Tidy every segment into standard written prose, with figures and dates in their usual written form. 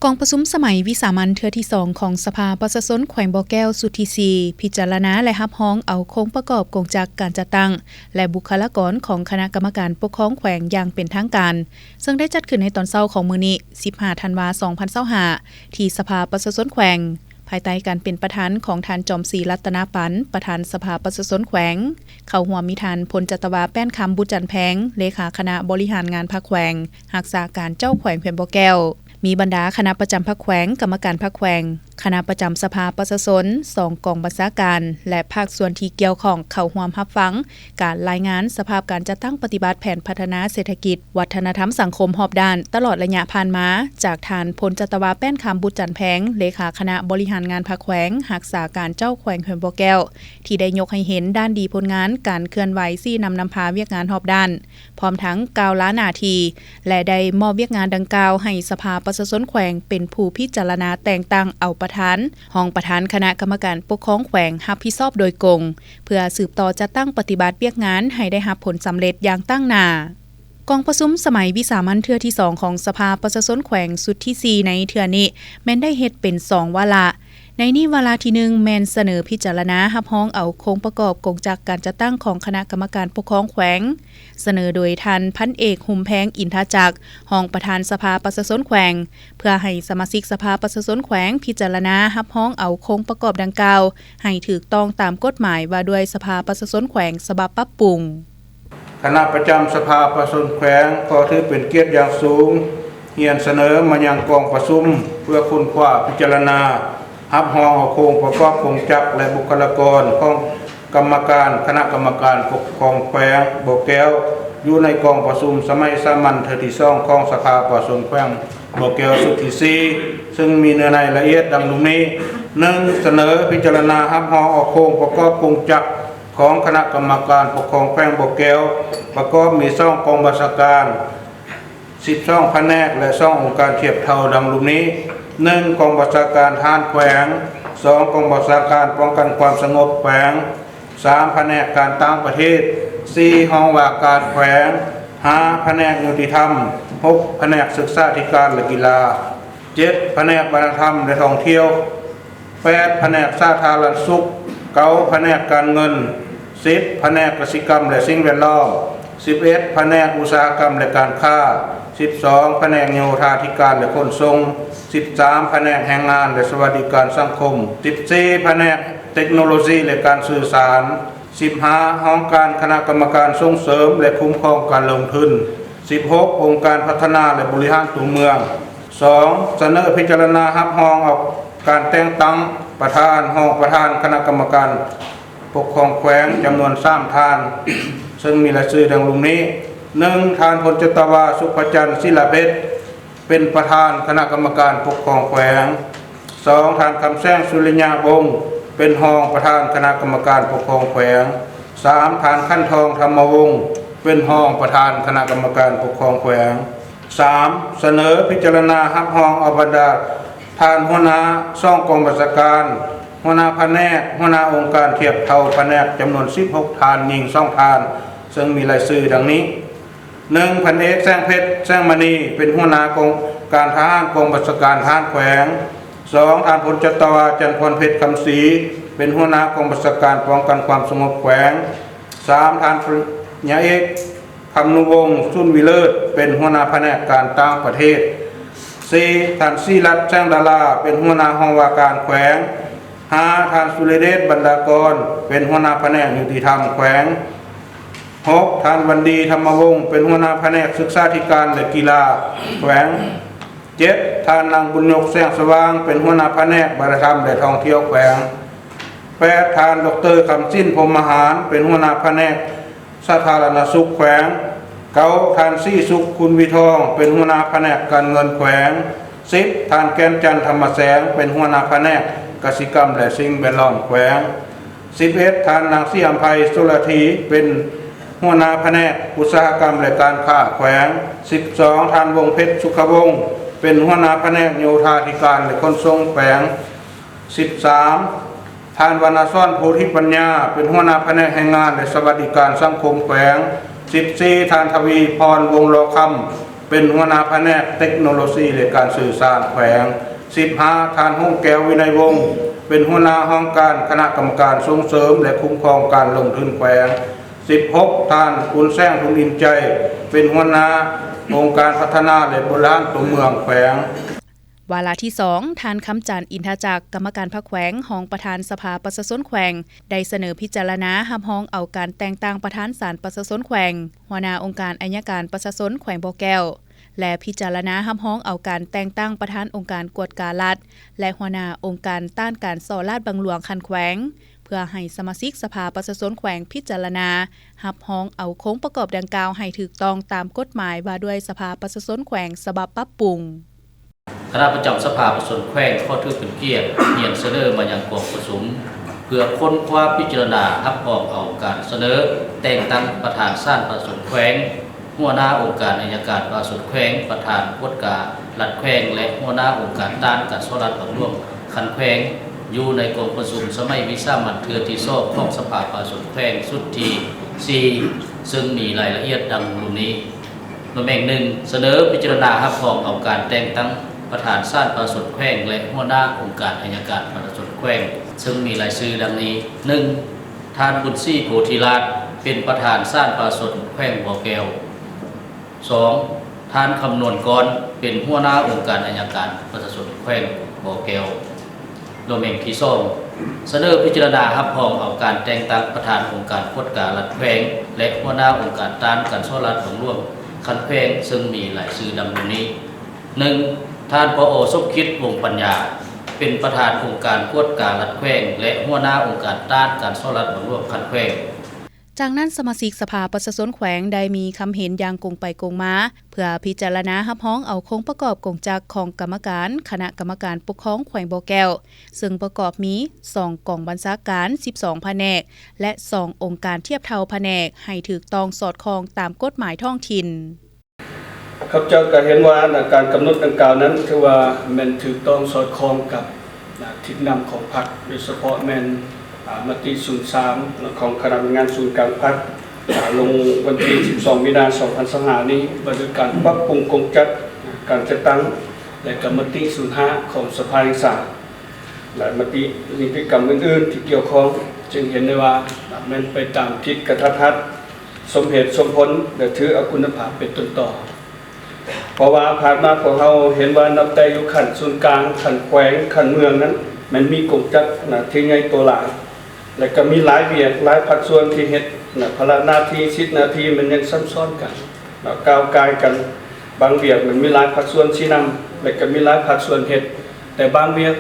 กองประชุมสมัยวิสามัญเทื่อที่2ของสภาประชาชนแขวงบ่อแก้วสุดที่4พิจารณาและรับร้องเอาโครงประกอบกงจักการจัดตั้งและบุคลากรของคณะกรรมการปกครองแขวงอย่างเป็นทางการซึ่งได้จัดขึ้นในตอนเช้าของมื้อนี้15ธันวาคม2025ที่สภาประชาชนแขวงภายใต้การเป็นประธานของท่านจอมศรีรัตนาปันประธานสภาประชาชนแขวงเข้าร่วมมีท่านพลจัตวาแป้นคำบุญจันทร์แพงเลขาคณะบริหารงานภาคแขวงรักษาการเจ้าแขวงแขวงบ่อแก้วมีบรรดาคณะประจำภาคแขวงกรรมการภาคแขวงคณะประจำสภาประชาชน2กองบัญชาการและภาคส่วนที่เกี่ยวข้องเข้าร่วมรับฟังการรายงานสภาพการจัดตั้งปฏิบัติแผนพัฒนาเศรษฐกิจวัฒนธรรมสังคมรอบด้านตลอดระยะผ่านมาจากท่านพลจัตวาแป้นคำบุญจันทร์แพงเลขาคณะบริหารงานภาคแขวงรักษาการเจ้าแขวงแขวงบ่อแก้วที่ได้ยกให้เห็นด้านดีผลงานการเคลื่อนไหวซี่นำพาเวียกงานรอบด้านพร้อมทั้งกล่าวล้าหน้าที่และได้มอบเวียกงานดังกล่าวให้สภาประชาชนแขวงเป็นผู้พิจารณาแต่งตั้งเอาประธานห้องประธานคณะกรรมการปกครองแขวงรับผิดชอบโดยกงเพื่อสืบต่อจัดตั้งปฏิบัติเวียกงานให้ได้รับผลสำเร็จอย่างตั้งหน้ากองประชุมสมัยวิสามัญเทื่อที่2ของสภาประชาชนแขวงสุดที่4ในเทื่อนี้แม้นได้เฮ็ดเป็น2วาระในนี้วาระที่1แม่นเสนอพิจารณารับร้องเอาโครงประกอบกงจักการจัดตั้งของคณะกรรมการปกครองแขวงเสนอโดยท่านพันเอกหุ่มแพงอินทจักรรองประธานสภาประชาชนแขวงเพื่อให้สมาชิกสภาประชาชนแขวงพิจารณารับร้องเอาโครงประกอบดังกล่าวให้ถูกต้องตามกฎหมายว่าด้วยสภาประชาชนแขวงฉบับปรับปรุงคณะประจำสภาประชาชนแขวงขอถือเป็นเกียรติอย่างสูงเรียนเสนอมายังกองประชุมเพื่อค้นคว้าพิจารณารับรองเอาโครงประกอบกงจักและบุคลากรของกรรมการคณะกรรมการปกครองแขวงบ่อแก้วอยู่ในกองประชุมสมัยสามัญเทื่อที่2ของสภาประชาชนแขวงบ่อแก้วสุดที่4ซึ่งมีเนื้อในละเอียดดังนี้ 1. เสนอพิจารณารับรองเอาโครงประกอบกงจักของคณะกรรมการปกครองแขวงบ่อแก้วประกอบมี2กองบัญชาการ12แผนกและ2องค์การเทียบเท่าดังนี้ 1. กองบัญชาการทหารแขวง 2. กองบัญชาการป้องกันความสงบแขวง 3. แผนกการต่างประเทศ 4. ห้องว่าการแขวง 5. แผนกยุติธรรม 6. แผนกศึกษาธิการและกีฬา 7. แผนกวัฒนธรรมและท่องเที่ยว 8. แผนกสาธารณสุข 9. แผนกการเงิน 10. แผนกกสิกรรมและสิ่งแวดล้อม 11. แผนกอุตสาหกรรมและการค้า 12. แผนกโยธาธิการและขนส่ง 13. แผนกแรงงานและสวัสดิการสังคม 14. แผนกเทคโนโลยีและการสื่อสาร 15. ห้องการคณะกรรมการส่งเสริมและคุ้มครองการลงทุน 16. องค์การพัฒนาและบริหารตัวเมือง 2. เสนอพิจารณารับรองเอาการแต่งตั้งประธานห้องประธานคณะกรรมการปกครองแขวงจำนวน3ท่าน ซึ่งมีรายชื่อดังนี้ 1. ท่านพลจัตวาสุภจันทร์ศิลาเพชรเป็นประธานคณะกรรมการปกครองแขวง 2. ท่านคำแสงสุริยะวงศ์เป็นรองประธานคณะกรรมการปกครองแขวง 3. ท่านขั้นทองธรรมวงศ์เป็นรองประธานคณะกรรมการปกครองแขวง 3. เสนอพิจารณารับรองเอาบรรดาท่านหัวหน้า2กองบัญชาการหัวหน้าแผนกหัวหน้าองค์การเทียบเท่าแผนกจำนวน16ท่านหญิง2ท่านซึ่งมีรายชื่อดังนี้ 1. พันเอกแสงเพชรแสงมณีเป็นหัวหน้ากองการทหารกองบัญชาการทหารแขวง 2. ท่านพลจัตวาจันทร์พรเพชรคำศรีเป็นหัวหน้ากองบัญชาการป้องกันความสงบแขวง 3. ท่านปริญญาเอกคำนุวงศ์สุนวิเลิศเป็นหัวหน้าแผนกการต่างประเทศ 4. ท่านศิรัตน์แจ้งดาราเป็นหัวหน้าห้องว่าการแขวง 5. ท่านสุรเดชบรรดากรเป็นหัวหน้าแผนกยุติธรรมแขวง 6. ท่านวันดีธรรมวงศ์เป็นหัวหน้าแผนกศึกษาธิการและกีฬาแขวง 7. ท่านนางบุญยกแสงสว่างเป็นหัวหน้าแผนกวัฒนธรรมและท่องเที่ยวแขวง 8. ท่านดร.คำสิ้นพรหมหารเป็นหัวหน้าแผนกสาธารณสุขแขวง 9. ท่านศรีสุขคุณวิทองเป็นหัวหน้าแผนกการเงินแขวง 10. ท่านแก้นจันทร์ธรรมแสงเป็นหัวหน้าแผนกกสิกรรมและสิ่งแวดล้อมแขวง 11. ท่านนางศรีอัมไพสุรธีเป็นหัวหน้าแผนกอุตสาหกรรมและการค้าแขวง 12. ท่านวงเพชรสุขวงศ์เป็นหัวหน้าแผนกโยธาธิการและขนส่งแขวง 13. ท่านวรรณซ่อนโพธิปัญญาเป็นหัวหน้าแผนกแรงงานและสวัสดิการสังคมแขวง 14. ท่านทวีพรวงศ์โลคำ เป็นหัวหน้าแผนกเทคโนโลยีและการสื่อสารแขวง15ท่านห้องแก้ววินัยวงศ์เป็นหัวหน้าห้องการคณะกรรมการส่งเสริมและคุ้มครองการลงทุนแขวง16ท่านคุณแซงทุนอินใจเป็นหัวหน้าองค์การพัฒนาและโบราณตัวเมืองแขวงวาระที่2ท่านคำจันทร์อินทจักรกรรมการพรรคแขวงห้องประธานสภาประชาชนแขวงได้เสนอพิจารณารับรองเอาการแต่งตั้งประธานศาลประชาชนแขวงหัวหน้าองค์การอัยการประชาชนแขวงบ่อแก้วและพิจารณารับรองเอาการแต่งตั้งประธานองค์การกวดการรัฐและหัวหน้าองค์การต้านการส่อราษฎร์บังหลวงคันแขวงเพื่อให้สมาชิกสภาประชาชนแขวงพิจารณารับรองเอาโครงประกอบดังกล่าวให้ถูกต้องตามกฎหมายว่าด้วยสภาประชาชนแขวงฉบับปรับปรุงคณะประจำสภาประชาชนแขวงข้อถือเป็นเกียรติเรียนเสนอมายังกองประชุมเพื่อค้นคว้าพิจารณารับรองเอาการเสนอแต่งตั้งประธานศาลประชาชนแขวงหัวหน้าองค์การอัยการประชาชนแขวงประธานกวดการรัฐแขวงและหัวหน้าองค์การต้านการส่อราษฎร์บังหลวงคันแขวงอยู่ในกองประชุมสมัยวิสามันเทือที่สอบของสภาประชาชนแขวงสุดที่4ซึ่งมีรายละเอียดดังนี้ตำแหน่งหนึ่งเสนอพิจารณารับรองเอาการแต่งตั้งประธานศาลประชาชนแขวงและหัวหน้าองค์การอัยการประชาชนแขวงซึ่งมีรายชื่อดังนี้ 1. ท่านบุญศรีโพธิราชเป็นประธานศาลประชาชนแขวงบ่อแก้ว 2. ท่านคำนวณกรเป็นหัวหน้าองค์การอัยการประชาชนแขวงบ่อแก้วตำแหน่งที่2เสนอพิจารณารับรองเอาการแต่งตั้งประธานองค์การกวดการรัฐแขวงและหัวหน้าองค์การต้านการส่อราษฎร์บังหลวงคันแขวงซึ่งมีรายชื่อดังนี้ 1. ท่านผอ.สมคิดวงศ์ปัญญาเป็นประธานองค์การกวดการรัฐแขวงและหัวหน้าองค์การต้านการส่อราษฎร์บังหลวงคันแขวงจากนั้นสมาชิกสภาประชาชนแขวงได้มีคำเห็นอย่างกงไปกงมาเพื่อพิจารณารับรองเอาโครงประกอบกงจักรของกรรมการคณะกรรมการปกครองแขวงบ่อแก้วซึ่งประกอบมี2กองบัญชาการ12แผนกและ2องค์การเทียบเท่าแผนกให้ถูกต้องสอดคล้องตามกฎหมายท้องถิ่นครับเจ้าก็เห็นว่าการกำหนดดังกล่าวนั้นถือว่ามันถูกต้องสอดคล้องกับทิศนำของพรรคโดยเฉพาะแม่นมติ03ของคณะงานศูนย์กลางพรรคลงวันที่12มีนาคม2025นี้ว่าด้วยการปรับปรุงกงจักรการจัดตั้งและกรรมติ05ของสภาแห่งชาติและมตินิติกรรมอื่นๆที่เกี่ยวข้องจึงเห็นได้ว่ามันไปตามทิศกทัดสมเหตุสมผลและถือเอาคุณภาพเป็นต้นต่อเพราะว่าผ่านมาพวกเราเห็นว่านับแต่อยู่ขั้นศูนย์กลางขั้นแขวงขั้นเมืองนั้นมันมีกงจักรที่ใหญ่ตัวหลายและก็มีหลายเวียกหลายภาคส่วนที่เฮ็ดภาระหน้าที่ชิดหน้าที่มันยังซับซ้อนกันก้าวกายกันบางเวียกมันมีหลายภาคส่วนชี้นำและก็มีหลายภาคส่วนเฮ็ดแต่บางเวียก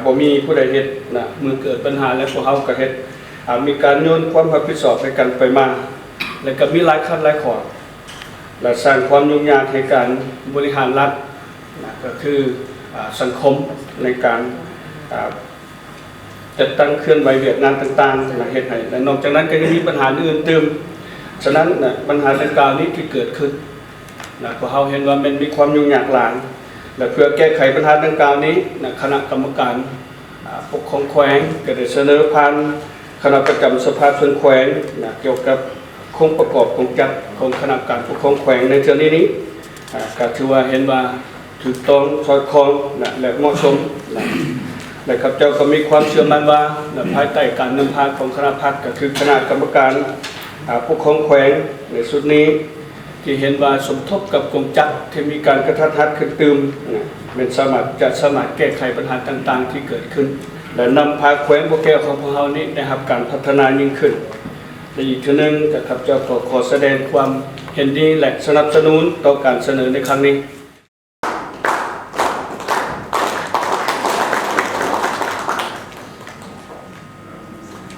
บ่มีผู้ใดเฮ็ดเมื่อเกิดปัญหาแล้วพวกเฮาก็เฮ็ดมีการโยนความรับผิดชอบให้กันไปมาและก็มีหลายขั้นหลายข้อและสร้างความยุ่งยากให้การบริหารรัฐก็คือสังคมในการจัดตั้งเคลื่อนไหวเวียกงานต่างๆเหตุให้และนอกจากนั้นก็ยังมีปัญหาอื่นเติมฉะนั้นปัญหาดังกล่าวนี้ที่เกิดขึ้นพวกเราเห็นว่ามันมีความยุ่งยากหลายและเพื่อแก้ไขปัญหาดังกล่าวนี้คณะกรรมการปกครองแขวงก็ได้เสนอผ่านคณะประจำสภาส่วนแขวงเกี่ยวกับโครงประกอบกงจักรของคณะการปกครองแขวงในเรื่องนี้ก็ถือว่าเห็นว่าถูกต้องสอดคล้องและเหมาะสมและครับเจ้าก็มีความเชื่อมั่นว่าภายใต้การนำพาของคณะพรรคก็คือคณะกรรมการปกครองแขวงในสุดนี้ที่เห็นว่าสมทบกับกงจักรที่มีการกระทัดรัดขึ้นตืมเป็นสามารถแก้ไขปัญหาต่างๆที่เกิดขึ้นและนำพาแขวงบ่อแก้วของพวกเรานี้ได้รับการพัฒนายิ่งขึ้นและอีกทีนึงก็ครับเจ้าขอแสดงความเห็นดีและสนับสนุนต่อการเสนอในครั้งนี้